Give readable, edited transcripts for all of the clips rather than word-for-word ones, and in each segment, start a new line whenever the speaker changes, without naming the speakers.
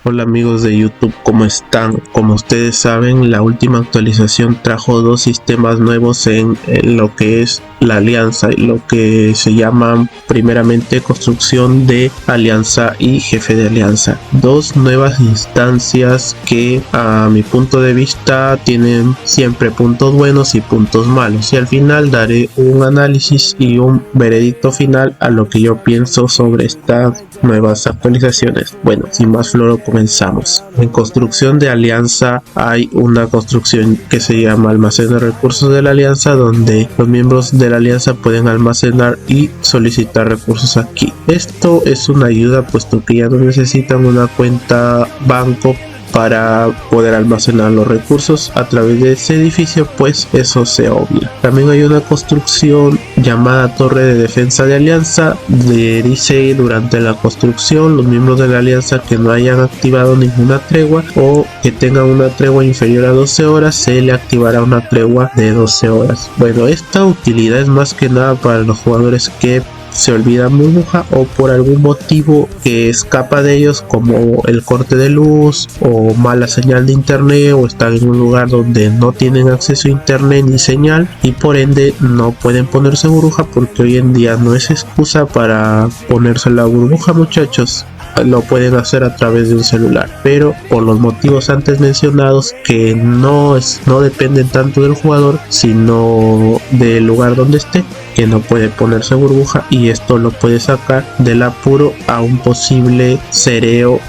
Hola amigos de YouTube, ¿cómo están? Como ustedes saben, la última actualización trajo dos sistemas nuevos en lo que es la alianza, lo que se llama primeramente construcción de alianza y jefe de alianza. Dos nuevas instancias que a mi punto de vista tienen siempre puntos buenos y puntos malos, y al final daré un análisis y un veredicto final a lo que yo pienso sobre estas nuevas actualizaciones. Bueno, sin más floro, comenzamos. En construcción de alianza hay una construcción que se llama almacén de recursos de la alianza, donde los miembros de la alianza pueden almacenar y solicitar recursos aquí. Esto es una ayuda puesto que ya no necesitan una cuenta banco para poder almacenar los recursos a través de ese edificio, pues eso se obvia. También hay una construcción llamada torre de defensa de alianza. Dice durante la construcción los miembros de la alianza que no hayan activado ninguna tregua o que tengan una tregua inferior a 12 horas, se le activará una tregua de 12 horas. Bueno, esta utilidad es más que nada para los jugadores que se olvidan burbuja o por algún motivo que escapa de ellos, como el corte de luz o mala señal de internet, o están en un lugar donde no tienen acceso a internet ni señal y por ende no pueden ponerse burbuja, porque hoy en día no es excusa para ponerse la burbuja, muchachos. Lo pueden hacer a través de un celular, pero por los motivos antes mencionados, que no dependen tanto del jugador sino del lugar donde esté, que no puede ponerse burbuja, y esto lo puede sacar del apuro a un posible cereo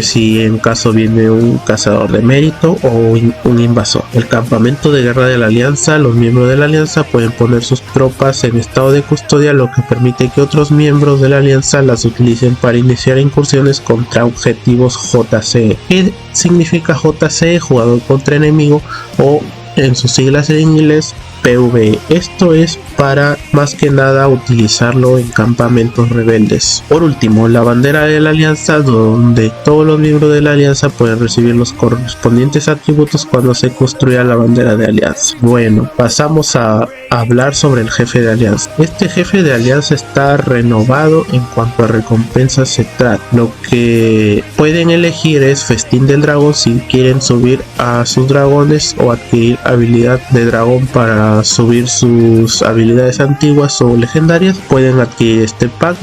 si en caso viene un cazador de mérito o un invasor. El campamento de guerra de la alianza. Los miembros de la alianza pueden poner sus tropas en estado de custodia, lo que permite que otros miembros de la alianza las utilicen para iniciar incursiones contra objetivos JCE. ¿Qué significa JCE? Jugador contra enemigo, o en sus siglas en inglés PvE. Esto es para más que nada utilizarlo en campamentos rebeldes. Por último, la bandera de la alianza, donde todos los miembros de la alianza pueden recibir los correspondientes atributos cuando se construya la bandera de alianza. Bueno, pasamos a hablar sobre el jefe de alianza. Este jefe de alianza está renovado en cuanto a recompensas se trata. Lo que pueden elegir es festín del dragón si quieren subir a sus dragones, o adquirir habilidad de dragón para subir sus habilidades antiguas o legendarias. Pueden adquirir este pack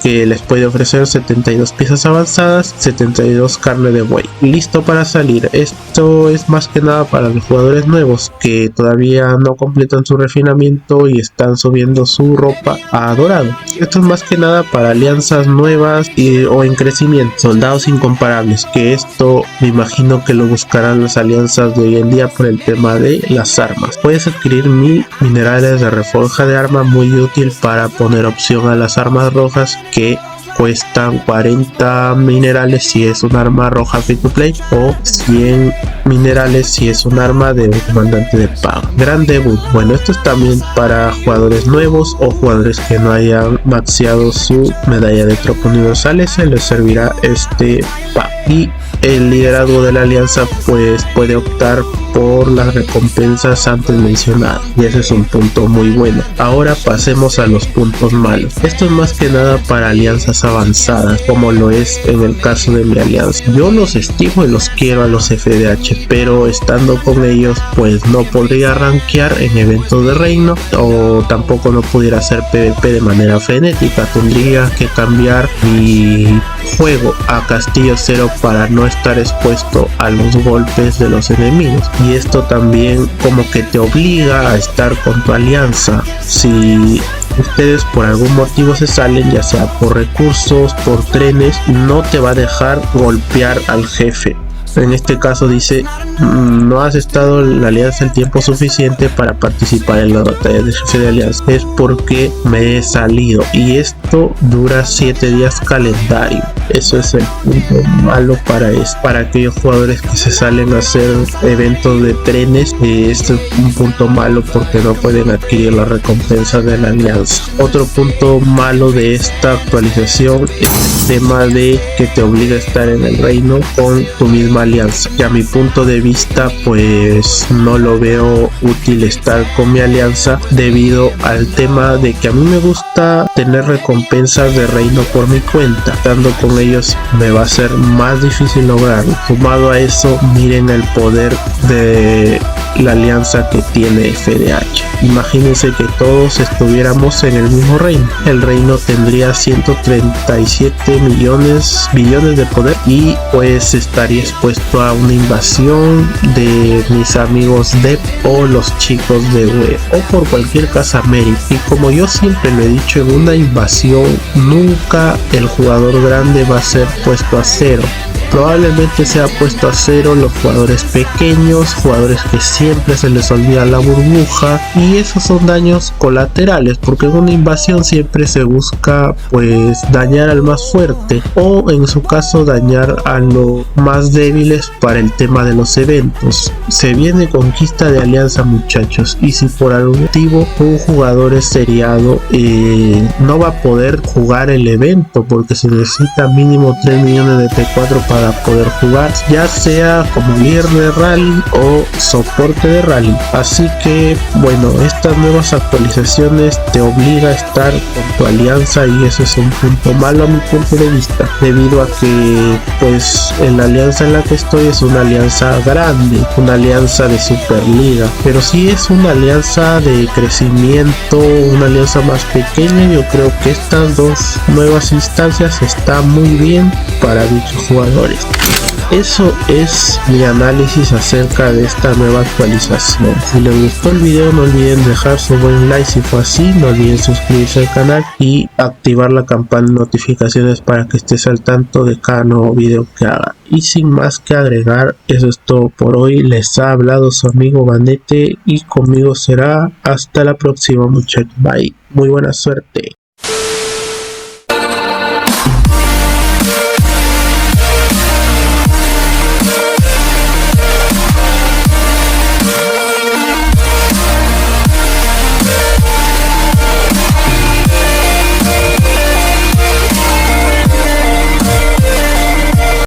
que les puede ofrecer 72 piezas avanzadas, 72 carne de buey. Listo para salir. Esto es más que nada para los jugadores nuevos que todavía no completan su refinamiento y están subiendo su ropa a dorado. Esto es más que nada para alianzas nuevas o en crecimiento. Soldados incomparables, que esto me imagino que lo buscarán las alianzas de hoy en día por el tema de las armas. Puedes adquirir 1000 minerales de reforja de arma, muy útil para poner opción a las armas rojas, que cuestan 40 minerales si es un arma roja free to play, o 100 minerales si es un arma de un comandante de pago. Gran debut. Bueno, esto es también para jugadores nuevos o jugadores que no hayan maxeado su medalla de tropa universal. Se les servirá este pack. Y el liderazgo de la alianza pues puede optar por las recompensas antes mencionadas, y ese es un punto muy bueno. Ahora pasemos a los puntos malos. Esto es más que nada para alianzas avanzadas, como lo es en el caso de mi alianza. Yo los estimo y los quiero a los FDH, pero estando con ellos pues no podría rankear en eventos de reino, o tampoco no pudiera hacer PvP de manera frenética. Tendría que cambiar mi juego a castillo cero para no estar expuesto a los golpes de los enemigos, y esto también como que te obliga a estar con tu alianza. Si ustedes por algún motivo se salen, ya sea por recursos, por trenes, no te va a dejar golpear al jefe. En este caso dice: no has estado en la alianza el tiempo suficiente para participar en la batalla de jefe de alianza. Es porque me he salido, y esto dura 7 días calendario. Eso es el punto malo para aquellos jugadores que se salen a hacer eventos de trenes. Este es un punto malo porque no pueden adquirir las recompensas de la alianza. Otro punto malo de esta actualización es el tema de que te obliga a estar en el reino con tu misma alianza. Y a mi punto de vista pues no lo veo útil estar con mi alianza, debido al tema de que a mí me gusta tener recompensas de reino por mi cuenta. Estando con ellos me va a ser más difícil lograrlo. Sumado a eso, miren el poder de la alianza que tiene FDH. Imagínense que todos estuviéramos en el mismo reino. El reino tendría 137 billones de poder y pues estaría expuesto a una invasión de mis amigos Dev o los chicos de web o por cualquier casa Mary. Y como yo siempre lo he dicho, en una invasión nunca el jugador grande va a ser puesto a cero. Probablemente sea puesto a cero los jugadores pequeños, jugadores que siempre se les olvida la burbuja, y esos son daños colaterales, porque en una invasión siempre se busca pues dañar al más fuerte o en su caso dañar a los más débiles para el tema de los eventos. Se viene conquista de alianza, muchachos, y si por algún motivo un jugador es seriado, no va a poder jugar el evento porque se necesita mínimo 3 millones de P4 para poder jugar, ya sea como líder de rally o soporte de rally. Así que bueno, estas nuevas actualizaciones te obliga a estar con tu alianza, y eso es un punto malo a mi punto de vista, debido a que pues en la alianza en la que estoy es una alianza grande, una alianza de Superliga, pero si es una alianza de crecimiento, una alianza más pequeña, yo creo que estas dos nuevas instancias están muy bien para dichos jugadores. Eso es mi análisis acerca de esta nueva actualización. Si les gustó el video, no olviden dejar su buen like si fue así, no olviden suscribirse al canal y activar la campana de notificaciones para que estés al tanto de cada nuevo video que haga. Y sin más que agregar, eso es todo por hoy. Les ha hablado su amigo Bandete y conmigo será hasta la próxima, muchachos. Bye, muy buena suerte.